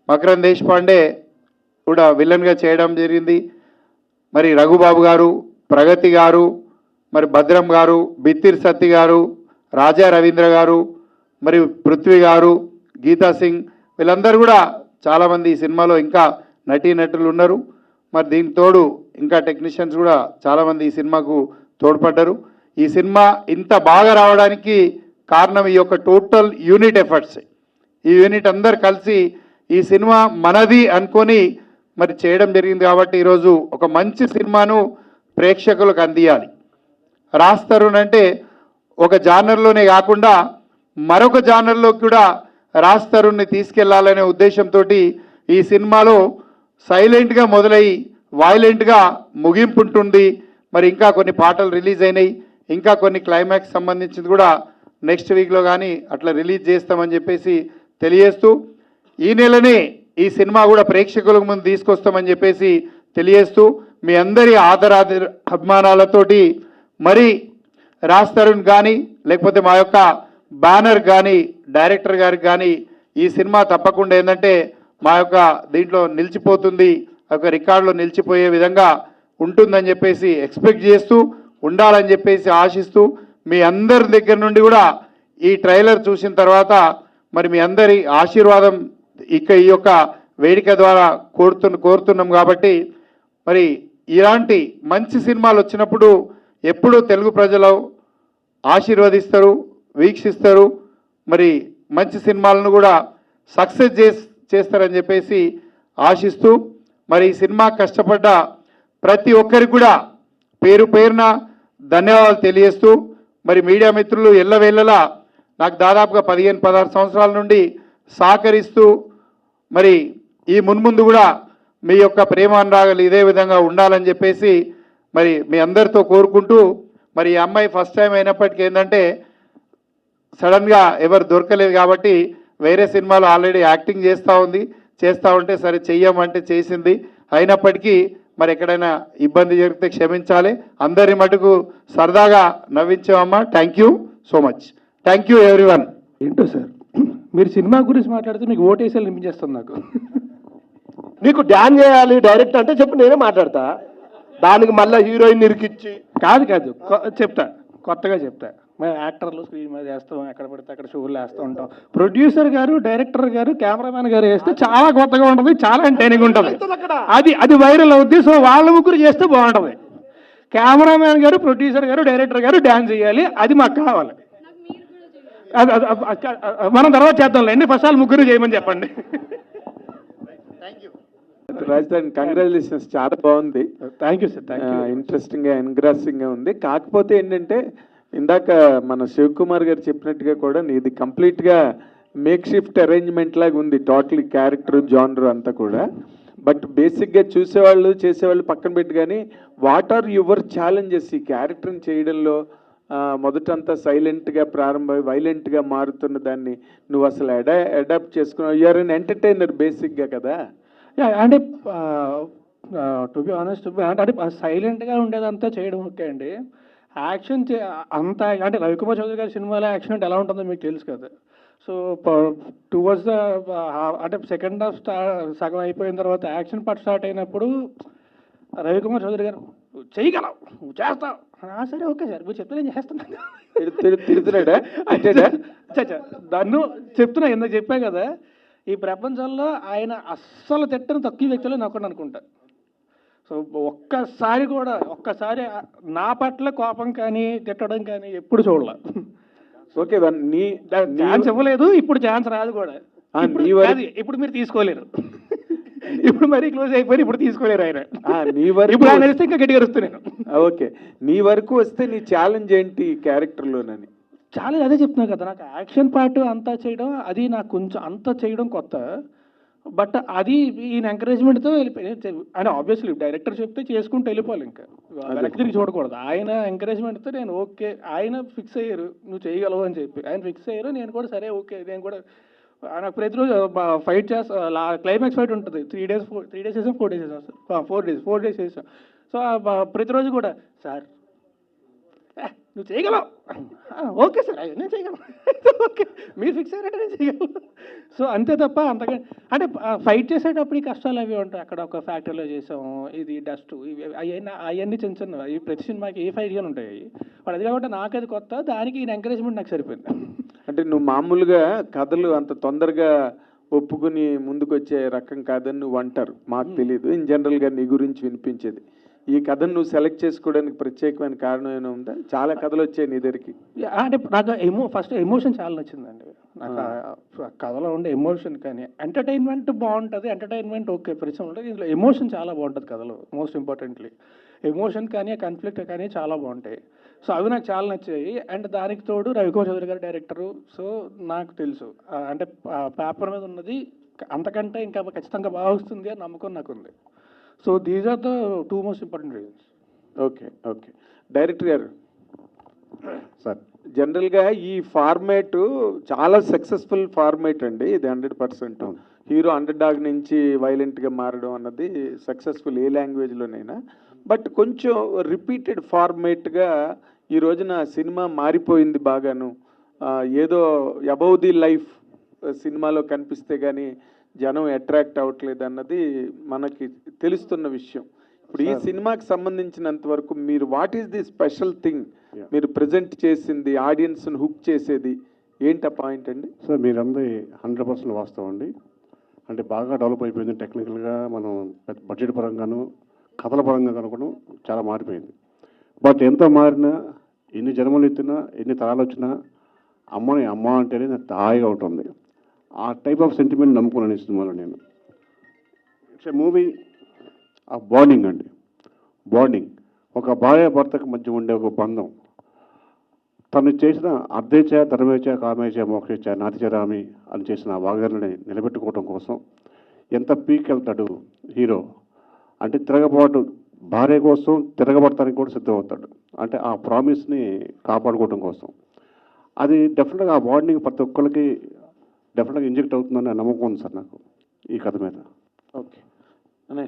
మకరన్ దేశపాండే కూడా విలన్గా చేయడం జరిగింది. మరి రఘుబాబు గారు, ప్రగతి గారు, మరి భద్రం గారు, బిత్తిర్ సత్తి గారు, రాజా రవీంద్ర గారు, మరి పృథ్వీ గారు, గీతా సింగ్, వీళ్ళందరూ కూడా చాలామంది ఈ సినిమాలో ఇంకా నటీనటులు ఉన్నారు. మరి దీనికి తోడు ఇంకా టెక్నీషియన్స్ కూడా చాలామంది ఈ సినిమాకు తోడ్పడ్డారు. ఈ సినిమా ఇంత బాగా రావడానికి కారణం ఈ యొక్క టోటల్ యూనిట్ ఎఫర్ట్స్. ఈ యూనిట్ అందరు కలిసి ఈ సినిమా మనది అనుకొని మరి చేయడం జరిగింది. కాబట్టి ఈరోజు ఒక మంచి సినిమాను ప్రేక్షకులకు అందియాలి. రాజ్ తరుణ్ అంటే ఒక జానర్లోనే కాకుండా మరొక జానర్లో కూడా రాజ్ తరుణ్ని తీసుకెళ్లాలనే ఉద్దేశంతో ఈ సినిమాలో సైలెంట్గా మొదలై వైలెంట్గా ముగింపు ఉంటుంది. మరి ఇంకా కొన్ని పాటలు రిలీజ్ అయినాయి, ఇంకా కొన్ని క్లైమాక్స్ సంబంధించింది కూడా నెక్స్ట్ వీక్లో కానీ అట్లా రిలీజ్ చేస్తామని చెప్పేసి తెలియజేస్తూ, ఈ నెలనే ఈ సినిమా కూడా ప్రేక్షకులకు ముందు తీసుకొస్తామని చెప్పేసి తెలియజేస్తూ, మీ అందరి అభిమానాలతోటి మరి రాజ్ తరుణ్ కానీ లేకపోతే మా యొక్క బ్యానర్ కానీ డైరెక్టర్ గారికి కానీ ఈ సినిమా తప్పకుండా ఏంటంటే మా యొక్క దీంట్లో నిలిచిపోతుంది, ఒక రికార్డులో నిలిచిపోయే విధంగా ఉంటుందని చెప్పేసి ఎక్స్పెక్ట్ చేస్తూ, ఉండాలని చెప్పేసి ఆశిస్తూ, మీ అందరి దగ్గర నుండి కూడా ఈ ట్రైలర్ చూసిన తర్వాత మరి మీ అందరి ఆశీర్వాదం ఈ యొక్క వేదిక ద్వారా కోరుతున్నాం. కాబట్టి మరి ఇలాంటి మంచి సినిమాలు వచ్చినప్పుడు ఎప్పుడూ తెలుగు ప్రజలు ఆశీర్వదిస్తారు, వీక్షిస్తారు. మరి మంచి సినిమాలను కూడా సక్సెస్ చేస్తారని చెప్పేసి ఆశిస్తూ, మరి ఈ సినిమా కష్టపడ్డ ప్రతి ఒక్కరికి కూడా పేరు పేరున ధన్యవాదాలు తెలియజేస్తూ, మరి మీడియా మిత్రులు ఎల్లవేళలా నాకు దాదాపుగా 15-16 సంవత్సరాల నుండి సహకరిస్తూ, మరి ఈ మున్ముందు కూడా మీ యొక్క ప్రేమ అనురాగాలు ఇదే విధంగా ఉండాలని చెప్పేసి మరి మీ అందరితో కోరుకుంటూ, మరి ఈ అమ్మాయి ఫస్ట్ టైం అయినప్పటికీ ఏంటంటే సడన్గా ఎవరు దొరకలేదు కాబట్టి వేరే సినిమాలో ఆల్రెడీ యాక్టింగ్ చేస్తూ ఉంటే సరే చెయ్యమంటే చేసింది. అయినప్పటికీ మరి ఎక్కడైనా ఇబ్బంది జరిగితే క్షమించాలి. అందరి మటుకు సరదాగా నవ్వించామమ్మా. Thank you so much. Thank you everyone. ఏంటో సార్ మీరు సినిమా గురించి మాట్లాడితే మీకు ఓటేసాలు నింపించేస్తుంది నాకు. నీకు డ్యాన్స్ చేయాలి డైరెక్ట్ అంటే చెప్పు, నేనే మాట్లాడతా. దానికి మళ్ళీ హీరోయిన్ ఇరికిచ్చి కాదు చెప్తా, కొత్తగా చెప్తా. మేము యాక్టర్లు స్క్రీన్ మీద వేస్తాం, ఎక్కడ పడితే అక్కడ షోలు వేస్తూ ఉంటాం. ప్రొడ్యూసర్ గారు, డైరెక్టర్ గారు, కెమెరామ్యాన్ గారు వేస్తే చాలా కొత్తగా ఉంటుంది, చాలా ఎంటర్టైనింగ్ ఉంటుంది. అది వైరల్ అవుద్ది. సో వాళ్ళ ముగ్గురు చేస్తే బాగుంటుంది. కెమెరామ్యాన్ గారు, ప్రొడ్యూసర్ గారు, డైరెక్టర్ గారు డ్యాన్స్ చేయాలి. అది మాకు కావాలి. మనం తర్వాత చేద్దాంలేండి. ఫస్ట్ వాళ్ళు ముగ్గురు చేయమని చెప్పండి. రాజధాని కంగ్రాచులేషన్స్, చాలా బాగుంది. Thank you sir. ఇంట్రెస్టింగ్గా ఎంగ్రాసింగ్గా ఉంది. కాకపోతే ఏంటంటే ఇందాక మన శివకుమార్ గారు చెప్పినట్టుగా కూడా ఇది కంప్లీట్గా మేక్ షిఫ్ట్ అరేంజ్మెంట్ లాగా ఉంది. టోటల్ క్యారెక్టర్ జానర్ అంతా కూడా. బట్ బేసిక్గా చూసేవాళ్ళు చేసేవాళ్ళు పక్కన పెట్టి కానీ వాట్ ఆర్ యువర్ ఛాలెంజెస్ ఈ క్యారెక్టర్ని చేయడంలో? మొదటంతా సైలెంట్గా ప్రారంభమై వైలెంట్గా మారుతున్న దాన్ని నువ్వు అసలు అడాప్ట్ చేసుకున్నావు. యూఆర్ అన్ ఎంటర్టైనర్ బేసిక్గా కదా. అంటే టు బి ఆనెస్ట్ అంటే సైలెంట్గా ఉండేదంతా చేయడం ఓకే అండి. యాక్షన్ అంత అంటే రవికుమార్ చౌదరి గారి సినిమాలో యాక్షన్ అంటే ఎలా ఉంటుందో మీకు తెలుసు కదా. సో టువర్డ్స్ ద అంటే సెకండ్ హాఫ్ సగం అయిపోయిన తర్వాత యాక్షన్ పార్ట్ స్టార్ట్ అయినప్పుడు రవికుమార్ చౌదరి గారు చేయగలవు, నువ్వు చేస్తావు. సరే ఓకే సార్, మీరు చెప్తే నేను చేస్తున్నాను. తిడుతున్నాడా? దాన్ని చెప్తున్నా, ఎందుకు చెప్పా కదా, ఈ ప్రపంచంలో ఆయన అస్సలు తిట్టని తక్కువ వ్యక్తులు నాకు అనుకుంటా. సో ఒక్కసారి నా పట్ల కోపం కానీ తిట్టడం కానీ ఎప్పుడు చూడాల. ఓకే, ఛాన్స్ ఇవ్వలేదు, ఇప్పుడు ఛాన్స్ రాదు కూడా. ఇప్పుడు మీరు తీసుకోలేరు. ఇప్పుడు మరీ క్లోజ్ అయిపోయి ఇప్పుడు తీసుకోలేరు ఆయన. ఇప్పుడు ఆయన వస్తే ఇంకా గట్టిగా వస్తున్నాను. ఓకే, నీ వరకు వస్తే నీ ఛాలెంజ్ ఏంటి క్యారెక్టర్లోనని? ఛాలెంజ్ అదే చెప్తున్నా కదా, నాకు యాక్షన్ పార్ట్ అంతా చేయడం అది నాకు కొంచెం అంతా చేయడం కొత్త. బట్ అది ఈయన ఎంకరేజ్మెంట్తో వెళ్ళిపోయి అంటే ఆబ్వియస్లీ డైరెక్టర్ చెప్తే చేసుకుంటూ వెళ్ళిపోవాలి, ఇంకా వెనక్కి తిరిగి చూడకూడదు. ఆయన ఎంకరేజ్మెంట్తో నేను ఓకే, ఆయన ఫిక్స్ అయ్యారు నువ్వు చేయగలవు అని చెప్పి, ఆయన ఫిక్స్ అయ్యారు, నేను కూడా సరే ఓకే, నేను కూడా నాకు ప్రతిరోజు ఫైట్ చేస్తా, క్లైమాక్స్ ఫైట్ ఉంటుంది 3 days 3 days చేసాం 4 days చేసాం సార్, 4 days చేసాం. సో ప్రతిరోజు కూడా సార్ నువ్వు చేయగలవు, ఓకే సార్ నేను చేయగలను, ఓకే మీరు ఫిక్స్ అయ్యారంటే నేను చేయగలను. సో అంతే తప్ప అంతగా అంటే ఫైట్ చేసేటప్పుడు ఈ కష్టాలు అవి ఉంటాయి. అక్కడ ఒక ఫ్యాక్టరీలో చేసాము, ఇది డస్ట్ ఇవి అవన్నీ చిన్న చిన్న ఈ ప్రతి సినిమాకి ఏ ఫైట్ కానీ ఉంటాయి. అది కాబట్టి నాకు అది కొత్త, దానికి ఈయన ఎంకరేజ్మెంట్ నాకు సరిపోయింది. అంటే నువ్వు మామూలుగా కథలు అంత తొందరగా ఒప్పుకుని ముందుకు వచ్చే రకం కాదని నువ్వు అంటారు, మాకు తెలియదు. ఇన్ జనరల్గా నీ గురించి వినిపించేది. ఈ కథను నువ్వు సెలెక్ట్ చేసుకోవడానికి ప్రత్యేకమైన కారణం ఏమైనా ఉందా? చాలా కథలు వచ్చాయి నీ దగ్గరికి. అంటే నాకు ఫస్ట్ ఎమోషన్ చాలా నచ్చిందండి. నాకు ఆ కథలో ఉండే ఎమోషన్ కానీ ఎంటర్టైన్మెంట్ బాగుంటుంది, ఎంటర్టైన్మెంట్ ఓకే పరిచయం ఉంటుంది, ఇందులో ఎమోషన్ చాలా బాగుంటుంది కథలో. మోస్ట్ ఇంపార్టెంట్లీ ఎమోషన్ కానీ కాన్ఫ్లిక్ట్ కానీ చాలా బాగుంటాయి. సో అవి నాకు చాలా నచ్చాయి. అండ్ దానికి తోడు రవికుమార్ చౌదరి గారు డైరెక్టరు. సో నాకు తెలుసు అంటే పేపర్ మీద ఉన్నది అంతకంటే ఇంకా ఖచ్చితంగా బాగా వస్తుంది అని నమ్మకం నాకు ఉంది. So these are the 2 most important reasons. Okay okay director గారు సార్, జనరల్గా ఈ ఫార్మేటు చాలా సక్సెస్ఫుల్ ఫార్మేట్ అండి ఇది 100%. హీరో అండర్ డాగ్ నుంచి వైలెంట్గా మారడం అన్నది సక్సెస్ఫుల్ ఏ లాంగ్వేజ్లోనైనా. బట్ కొంచెం రిపీటెడ్ ఫార్మేట్గా ఈ రోజున సినిమా మారిపోయింది బాగాను. ఏదో అబౌవ్ ది లైఫ్ సినిమాలో కనిపిస్తే కానీ జనం అట్రాక్ట్ అవ్వట్లేదు అన్నది మనకి తెలుస్తున్న విషయం. ఇప్పుడు ఈ సినిమాకి సంబంధించినంత వరకు మీరు what is the special thing మీరు ప్రజెంట్ చేసింది, ఆడియన్స్ని హుక్ చేసేది ఏంటి ఆ పాయింట్ అండి? సార్ మీరందరి 100% వాస్తవం అండి. అంటే బాగా డెవలప్ అయిపోయింది టెక్నికల్గా, మనం బడ్జెట్ పరంగాను కథల పరంగా కనుకోవడం చాలా మారిపోయింది. బట్ ఎంత మారినా, ఎన్ని జన్మలు ఎత్తినా, ఎన్ని తరాలు వచ్చినా అమ్మని అమ్మ అంటేనే నాకు హాయిగా ఉంటుంది. ఆ టైప్ ఆఫ్ సెంటిమెంట్ నమ్ముకున్నాను ఈ సినిమాలో నేను. ఇట్స్ ఏ మూవీ ఆ బాండింగ్ అండి. బాండింగ్ ఒక భార్య భర్తకు మధ్య ఉండే ఒక బంధం. తను చేసిన అర్ధేచ ధర్మేచ కామేచ మోక్షేచ నాతిచరామి అని చేసిన ఆ వాగ్దానాన్ని నిలబెట్టుకోవడం కోసం ఎంత పీక్ వెళ్తాడు హీరో. అంటే తిరగబాటు భార్య కోసం తిరగబడటానికి కూడా సిద్ధమవుతాడు. అంటే ఆ ప్రామిస్ని కాపాడుకోవడం కోసం. అది డెఫినెట్గా ఆ బాండింగ్ ప్రతి ఒక్కరికి డెఫినెట్గా ఇంజెక్ట్ అవుతుందని నమ్మకం ఉంది సార్ నాకు ఈ కథ మీద. ఓకే అనే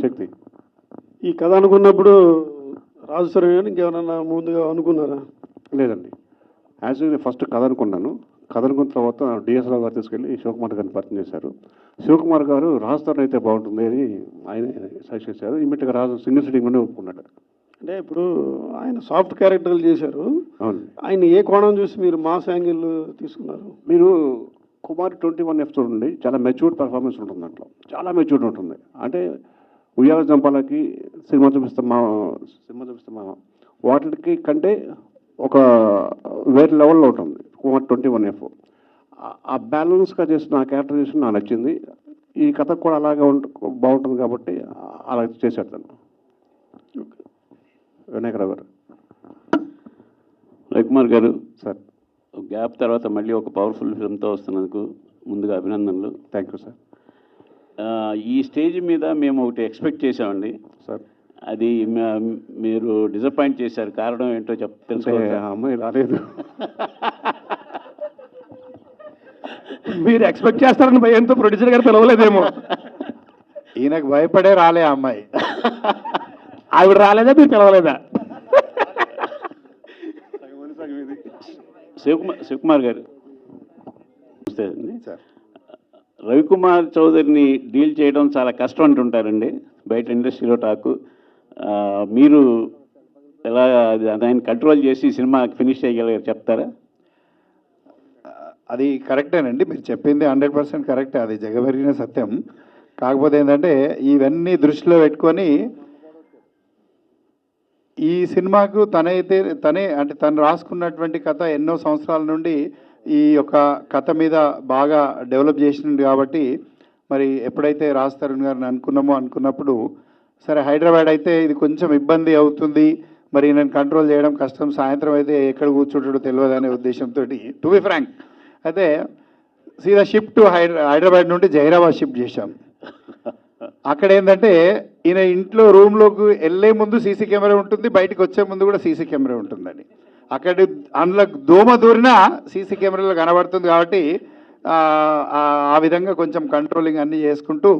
శక్తి ఈ కథ అనుకున్నప్పుడు రాజు సార్ ఇంకేమన్నా ముందుగా అనుకున్నారా? లేదండి, యాక్చువల్లీ ఫస్ట్ కథ అనుకున్నాను. కథ అనుకున్న తర్వాత డిఎస్ఆర్ గారు తీసుకెళ్ళి శివకుమార్ గారిని పరిచయం చేశారు. శివకుమార్ గారు రాజుతో అయితే బాగుంటుంది అని ఆయన సజెస్ట్ చేశారు. ఇమ్మీడియట్గా రాజు సింగిల్ సిట్టింగ్లోనే ఒప్పుకున్నాడు. అంటే ఇప్పుడు ఆయన సాఫ్ట్ క్యారెక్టర్లు చేశారు. అవును, ఆయన ఏ కోణం చూసి మీరు మాస్ యాంగిల్ తీసుకున్నారు? మీరు కుమార్ 21F చూడండి, చాలా మెచ్యూర్డ్ పర్ఫార్మెన్స్ ఉంటుంది దాంట్లో, చాలా మెచ్యూర్డ్ ఉంటుంది. అంటే ఉయ్యాల జంపాలకి సినిమా చూపిస్తామా వాటికి కంటే ఒక వేరే లెవెల్లో ఉంటుంది కుమార్ 21F. ఆ బ్యాలెన్స్గా చేసిన ఆ క్యారెక్టరైజేషన్ నాకు నచ్చింది. ఈ కథ కూడా అలాగే బాగుంటుంది కాబట్టి అలా చేశాడు తను. వినాయకరావు గారు. రవికుమార్ గారు సార్, గ్యాప్ తర్వాత మళ్ళీ ఒక పవర్ఫుల్ ఫిల్మ్తో వస్తున్నందుకు ముందుగా అభినందనలు. Thank you sir. ఈ స్టేజ్ మీద మేము ఒకటి ఎక్స్పెక్ట్ చేసామండి సార్, అది మీరు డిసప్పాయింట్ చేశారు. కారణం ఏంటో తెలుసుకోవాలి. అమ్మాయి రాలేదు. మీరు ఎక్స్పెక్ట్ చేస్తారని భయంతో ప్రొడ్యూసర్ గారు పిలవలేదేమో. ఈయనకు భయపడే రాలే ఆ అమ్మాయి. ఆవిడ రాలేదా, మీరు పిలవలేదా? శివకుమార్ గారు నమస్తే అండి. రవికుమార్ చౌదరిని డీల్ చేయడం చాలా కష్టం అంటుంటారండి బయట ఇండస్ట్రీలో టాకు. మీరు ఎలా దాన్ని కంట్రోల్ చేసి సినిమా ఫినిష్ చేయగలిగారు చెప్తారా? అది కరెక్టేనండి, మీరు చెప్పింది 100% కరెక్టే, అది జగమెరిగిన సత్యం. కాకపోతే ఏంటంటే ఇవన్నీ దృష్టిలో పెట్టుకొని ఈ సినిమాకు తను రాసుకున్నటువంటి కథ ఎన్నో సంవత్సరాల నుండి ఈ యొక్క కథ మీద బాగా డెవలప్ చేసింది కాబట్టి మరి ఎప్పుడైతే రాజ్ తరుణ్ గారిని అనుకున్నప్పుడు సరే హైదరాబాద్ అయితే ఇది కొంచెం ఇబ్బంది అవుతుంది, మరి నేను కంట్రోల్ చేయడం కష్టం, సాయంత్రం అయితే ఎక్కడ కూర్చుంటాడో తెలియదు అనే ఉద్దేశంతో టు బి ఫ్రాంక్ అయితే సీదా షిఫ్ట్ టు హైదరాబాద్ నుండి జహీరాబాద్ షిఫ్ట్ చేశాం. అక్కడ ఏంటంటే ఈయన ఇంట్లో రూమ్లోకి వెళ్ళే ముందు సీసీ కెమెరా ఉంటుంది, బయటకు వచ్చే ముందు కూడా సీసీ కెమెరా ఉంటుందండి. అక్కడ అందులో దోమ దూరినా సీసీ కెమెరాలో కనబడుతుంది కాబట్టి ఆ విధంగా కొంచెం కంట్రోలింగ్ అన్నీ చేసుకుంటూ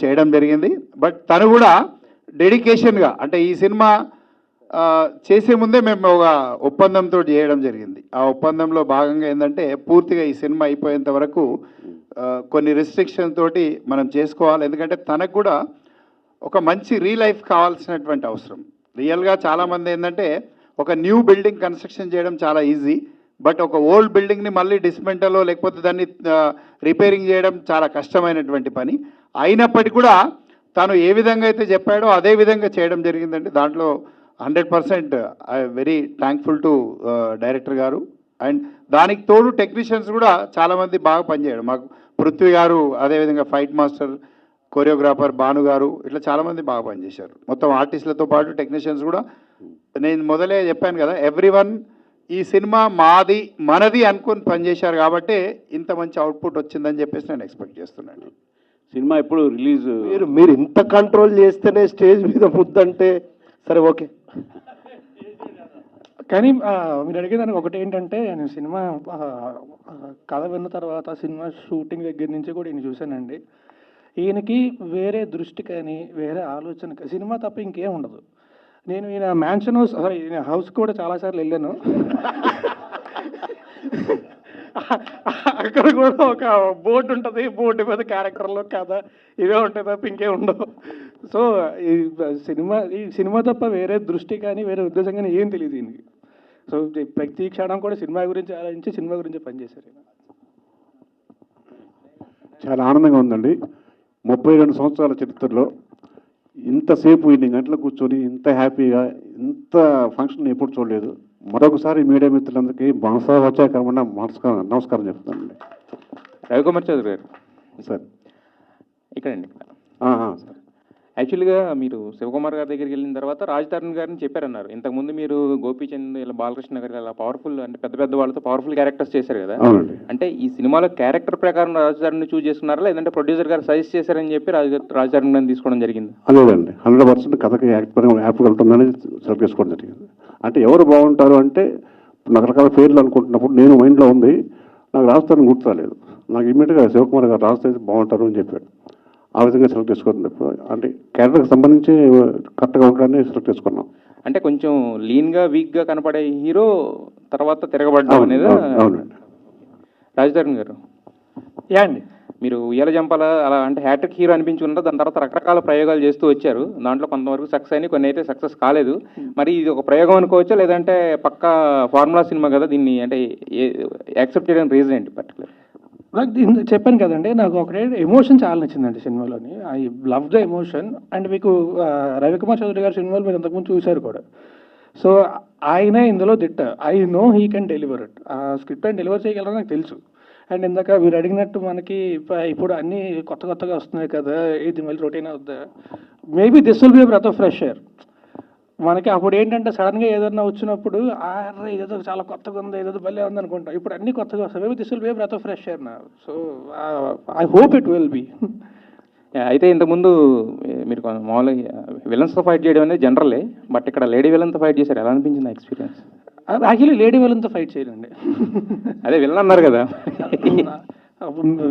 చేయడం జరిగింది. బట్ తను కూడా డెడికేషన్గా, అంటే ఈ సినిమా చేసే ముందే మేము ఒక ఒప్పందంతో చేయడం జరిగింది. ఆ ఒప్పందంలో భాగంగా ఏంటంటే పూర్తిగా ఈ సినిమా అయిపోయేంత వరకు కొన్ని రెస్ట్రిక్షన్ తోటి మనం చేసుకోవాలి. ఎందుకంటే తనకు కూడా ఒక మంచి రీలైఫ్ కావాల్సినటువంటి అవసరం. రియల్గా చాలామంది ఏంటంటే ఒక న్యూ బిల్డింగ్ కన్స్ట్రక్షన్ చేయడం చాలా ఈజీ, బట్ ఒక ఓల్డ్ బిల్డింగ్ని మళ్ళీ డిస్మెంటలో లేకపోతే దాన్ని రిపేరింగ్ చేయడం చాలా కష్టమైనటువంటి పని. అయినప్పటికీ కూడా తను ఏ విధంగా అయితే చెప్పాడో అదే విధంగా చేయడం జరిగిందండి. దాంట్లో 100% I very thankful to director గారు. అండ్ దానికి తోడు టెక్నీషియన్స్ కూడా చాలామంది బాగా పనిచేయడం. మాకు పృథ్వీ గారు, అదేవిధంగా ఫైట్ మాస్టర్, కొరియోగ్రాఫర్ భాను గారు, ఇట్లా చాలామంది బాగా పనిచేశారు. మొత్తం ఆర్టిస్టులతో పాటు టెక్నీషియన్స్ కూడా. నేను మొదలే చెప్పాను కదా, ఎవ్రీవన్ ఈ సినిమా మాది మనది అనుకుని పనిచేశారు కాబట్టి ఇంత మంచి అవుట్పుట్ వచ్చిందని చెప్పేసి నేను ఎక్స్పెక్ట్ చేస్తున్నాను. సినిమా ఎప్పుడు రిలీజ్? మీరు ఇంత కంట్రోల్ చేస్తేనే స్టేజ్ మీద ముద్దంటే సరే ఓకే. కానీ మీరు అడిగేదానికి ఒకటి ఏంటంటే, నేను సినిమా కథ విన్న తర్వాత సినిమా షూటింగ్ దగ్గర నుంచి కూడా ఈయన చూశానండి. ఈయనకి వేరే దృష్టి కానీ వేరే ఆలోచన సినిమా తప్ప ఇంకేం ఉండదు. నేను ఈయన మ్యాన్షన్ హౌస్, ఈయన హౌస్ కూడా చాలాసార్లు వెళ్ళాను. అక్కడ కూడా ఒక బోర్డు ఉంటుంది, బోర్డు మీద క్యారెక్టర్లో కథ ఇవే ఉంటాయి తప్ప ఇంకేం ఉండవు. సో ఈ సినిమా తప్ప వేరే దృష్టి కానీ వేరే ఉద్దేశం కానీ ఏం తెలియదు దీనికి. సో ప్రతి క్షణం కూడా సినిమా గురించి ఆలోచించి సినిమా గురించి పనిచేశారు. చాలా ఆనందంగా ఉందండి. 32 సంవత్సరాల చరిత్రలో ఇంతసేపు ఇన్ని గంటలు కూర్చొని ఇంత హ్యాపీగా ఇంత ఫంక్షన్ ఎప్పుడు చూడలేదు. మరొకసారి మీడియా మిత్రులందరికీ మనసా వచ్చాకరమన్నా నమస్కారం చెప్తానండి. రవికుమార్ చౌదరి గారు సార్ ఇక్కడండి. సార్, యాక్చువల్గా మీరు శివకుమార్ గారి దగ్గరికి వెళ్ళిన తర్వాత రాజ్ తరుణ్ గారిని చెప్పారన్నారు. ఇంతకుముందు మీరు గోపీచంద్ ఇలా బాలకృష్ణ గారు ఇలా పవర్ఫుల్, అంటే పెద్ద పెద్ద వాళ్ళతో పవర్ఫుల్ క్యారెక్టర్స్ చేశారు కదా. అంటే ఈ సినిమాలో క్యారెక్టర్ ప్రకారం రాజ్ తరుణ్ చూస్ చేసుకున్నారా, లేదంటే ప్రొడ్యూసర్ గారు సజెస్ట్ చేశారని చెప్పి రాజ్ తరుణ్ గారిని తీసుకోవడం జరిగింది? లేదండి, 100% కథకి యాప్గా ఉంటుందని సెలెక్ట్ చేసుకోవడం జరిగింది. అంటే ఎవరు బాగుంటారు అంటే రకరకాల పేర్లు అనుకుంటున్నప్పుడు నేను మైండ్లో ఉంది, నాకు రాజ్ తరుణ్ గుర్తురాలేదు. నాకు ఇమ్మీడియట్గా శివకుమార్ గారు రాజ్ తరుణ్ బాగుంటారు అని చెప్పాడు. ఆ విధంగా సెలెక్ట్ చేసుకోవడం, అంటే క్యారెక్టర్కి సంబంధించి కరెక్ట్గా ఉండడాన్ని సెలెక్ట్ చేసుకున్నాం. అంటే కొంచెం లీన్గా వీక్గా కనపడే హీరో తర్వాత తిరగబడ్డం అనేది. అవునండి. రాజ్ తరుణ్ గారు యా అండి, మీరు ఉయ్యాల జంపాల అలా అంటే హ్యాట్రిక్ హీరో అనిపించుకున్నారు. దాని తర్వాత రకరకాల ప్రయోగాలు చేస్తూ వచ్చారు. దాంట్లో కొంతవరకు సక్సెస్ అయినాయి, కొన్ని అయితే సక్సెస్ కాలేదు. మరి ఇది ఒక ప్రయోగం అనుకోవచ్చా, లేదంటే పక్కా ఫార్ములా సినిమా కదా, దీన్ని అంటే యాక్సెప్ట్ చేయడానికి రీజన్ ఏంటి పర్టికులర్? నాకు చెప్పాను కదండి, నాకు ఒకటే ఎమోషన్ చాలా నచ్చిందండి సినిమాలోని. I love the emotion. And మీకు రవికుమార్ చౌదరి గారి సినిమాలు మీరు ఇంతకుముందు చూశారు కూడా. సో ఆయన ఇందులో దిట్ట. I know he can deliver it. ఆ స్క్రిప్ట్ ఆయన డెలివర్ చేయగలరని నాకు తెలుసు. అండ్ ఇందాక మీరు అడిగినట్టు మనకి ఇప్పుడు అన్నీ కొత్తగా వస్తున్నాయి కదా, ఇది మళ్ళీ రొటీన్ అవుద్దా, maybe this will be breath of fresh air. మనకి అప్పుడు ఏంటంటే సడన్గా ఏదన్నా వచ్చినప్పుడు ఇదేదో చాలా కొత్తగా ఉంది, ఏదో భలే ఉంది అనుకుంటాం. ఇప్పుడు అన్నీ కొత్తగా వస్తాయి. Maybe this will be breath of fresh air నా. So I hope it will be. అయితే ఇంతకుముందు మీరు మామూలుగా విలన్స్తో ఫైట్ చేయడం అనేది జనరలే, బట్ ఇక్కడ లేడీ విలన్తో ఫైట్ చేశారు. ఎలా అనిపించింది ఎక్స్పీరియన్స్? యాక్చువల్లీ లేడీ విలన్తో ఫైట్ చేయాలండి. అదే విలన్ అన్నారు కదా,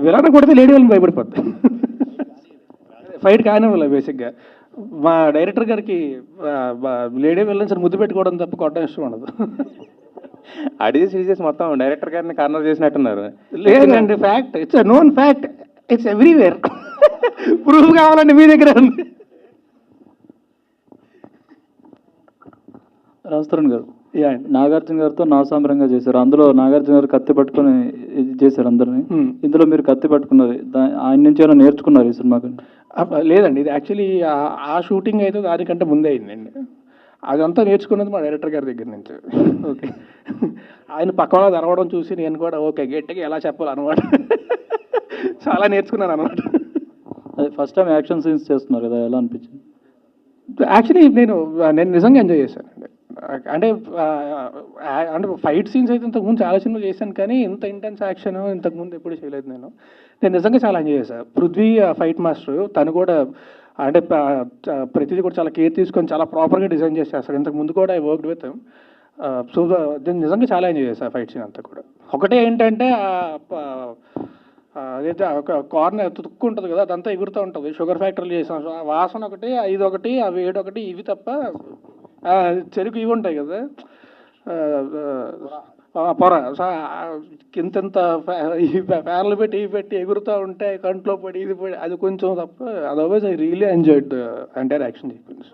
విలన్ కొడితే లేడీ విలన్ భయపడిపోద్ది. ఫైట్ కానివ్వాలి. బేసిక్గా మా డైరెక్టర్ గారికి లేడీ విలన్స్ ముద్దు పెట్టుకోవడం తప్ప కొట్టడం ఇష్టం ఉండదు. అడిగి సీరియస్ మొత్తం డైరెక్టర్ గారిని కార్నర్ చేసినట్టున్నారు. లేదండి, fact, it's known fact, it's everywhere. Proof కావాలండి మీ దగ్గర. రాజ్ తరుణ్ గారు నాగార్జున గారితో నాసాంబరంగా చేశారు. అందులో నాగార్జున గారు కత్తి పట్టుకుని చేశారు అందరినీ. ఇందులో మీరు కత్తి పట్టుకున్నది ఆయన నుంచి ఏమైనా నేర్చుకున్నారు ఈ సినిమాకి? లేదండి, ఇది యాక్చువల్లీ ఆ షూటింగ్ అయితే దానికంటే ముందే అయిందండి. అదంతా నేర్చుకున్నది మా డైరెక్టర్ గారి దగ్గర నుంచి. ఓకే, ఆయన పక్కన తెరవడం చూసి నేను కూడా ఓకే గట్టిగా ఎలా చెప్పాలన్నమాట. చాలా నేర్చుకున్నాను అనమాట. అదే ఫస్ట్ టైం యాక్షన్ సీన్స్ చేస్తున్నారు కదా, ఎలా అనిపించింది? యాక్చువల్లీ నేను నిజంగా ఎంజాయ్ చేశానండి. అంటే అంటే ఫైట్ సీన్స్ అయితే ఇంతకుముందు చాలా సినిమాలు చేశాను, కానీ ఇంత ఇంటెన్స్ యాక్షన్ ఇంతకుముందు ఎప్పుడు చేయలేదు నేను నిజంగా చాలా ఎంజాయ్ చేశాను. పృథ్వీ ఫైట్ మాస్టర్, తను కూడా అంటే ప్రతిదీ కూడా చాలా కేర్ తీసుకొని చాలా ప్రాపర్గా డిజైన్ చేసి చేస్తాడు. ఇంతకు ముందు కూడా ఐ వర్క్డ్ విత్ సో నేను నిజంగా చాలా ఎంజాయ్ చేశాను ఫైట్ సీన్ అంతా కూడా. ఒకటే ఏంటంటే అదైతే ఒక కార్నర్ తుక్కు ఉంటుంది కదా, అదంతా ఎగురుతూ ఉంటుంది. షుగర్ ఫ్యాక్టరీలు చేసాం, ఆ వాసన ఒకటి, ఇది ఒకటి, ఆ వేడి ఒకటి, ఇవి తప్ప చెరుకు ఇవి ఉంటాయి కదా పొర. సో ఇంత ఫ్యాన్లు పెట్టి ఇవి పెట్టి ఎగురుతూ ఉంటే కంట్లో పడి ఇది పడి అది కొంచెం తప్ప, otherwise I really enjoyed the entire action sequence.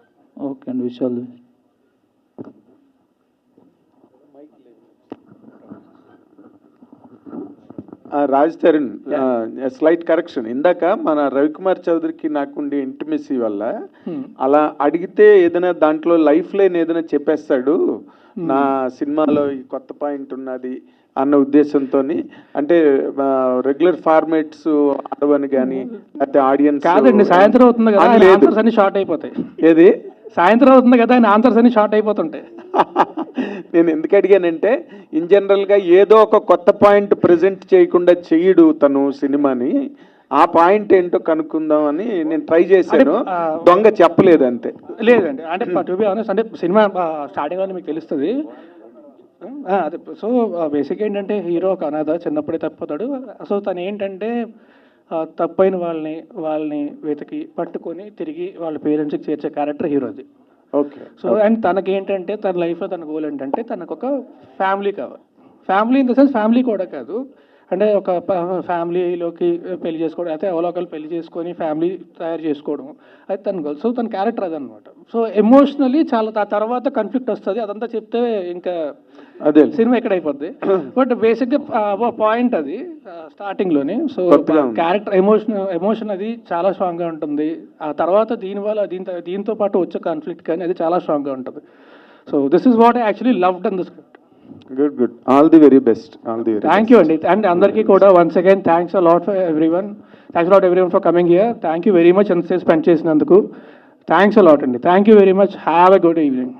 Okay అండి, విషయాలు రాజ్ తరుణ్, స్లైట్ కరెక్షన్. ఇందాక మన రవికుమార్ చౌదరికి నాకుండే ఇంటిమెసీ వల్ల అలా అడిగితే ఏదైనా దాంట్లో లైఫ్ లైన్ ఏదైనా చెప్పేస్తాడు, నా సినిమాలో ఈ కొత్త పాయింట్ ఉన్నది అన్న ఉద్దేశంతో. అంటే రెగ్యులర్ ఫార్మేట్స్ ఆడవని కానీ లేకపోతే ఆడియన్స్ కాదండి, సాయంత్రం అవుతుంది కదా, ఆన్సర్స్ అన్ని షార్ట్ అయిపోతాయి. ఏది సాయంత్రం అవుతుంది కదా, ఆయన ఆన్సర్స్ అన్ని షార్ట్ అయిపోతుంటాయి. నేను ఎందుకు అడిగానంటే, ఇన్ జనరల్గా ఏదో ఒక కొత్త పాయింట్ ప్రజెంట్ చేయకుండా చెయ్యడు తను సినిమాని. ఆ పాయింట్ ఏంటో కనుక్కుందాం అని నేను ట్రై చేశాను, దొంగ చెప్పలేదు అంతే. లేదండి, అంటే టు బి ఆనెస్ట్, అంటే సినిమా స్టార్టింగ్లో మీకు తెలుస్తుంది. అదే సో బేసిక్ ఏంటంటే హీరో ఒక అనాథ, చిన్నప్పుడే తప్పిపోతాడు. సో తను ఏంటంటే తప్పైన వాళ్ళని వెతికి పట్టుకొని తిరిగి వాళ్ళ పేరెంట్స్కి చేర్చే క్యారెక్టర్ హీరోది. ఓకే. సో అండ్ తనకి ఏంటంటే తన లైఫ్లో తన గోల్ ఏంటంటే తనకు ఒక ఫ్యామిలీ కావాలి. Family in the sense family కూడా కాదు, అంటే ఒక ఫ్యామిలీలోకి పెళ్లి చేసుకోవడం, అయితే అవలోకలు పెళ్లి చేసుకొని ఫ్యామిలీ తయారు చేసుకోవడం, అది తన గోల్. సో తన క్యారెక్టర్ అదనమాట. సో ఎమోషనలీ చాలా తర్వాత కాన్ఫ్లిక్ట్ వస్తుంది, అదంతా చెప్తే ఇంకా అదే సినిమా ఎక్కడ అయిపోద్ది. బట్ బేసిక్గా పాయింట్ అది స్టార్టింగ్లోనే. సో క్యారెక్టర్ ఎమోషన్ అది చాలా స్ట్రాంగ్గా ఉంటుంది. ఆ తర్వాత దీంతో పాటు వచ్చే కాన్ఫ్లిక్ట్ కానీ అది చాలా స్ట్రాంగ్గా ఉంటుంది. So this is what I actually loved in the script. Good. All the very best. Thank you అండి. అండ్ అందరికీ కూడా once again thanks a lot for everyone. Thanks a lot everyone for coming here. Thank you very much ఎంతసేపు స్పెండ్ చేసినందుకు. థ్యాంక్స్ అలాట్ అండి. Thank you very much. Have a good evening.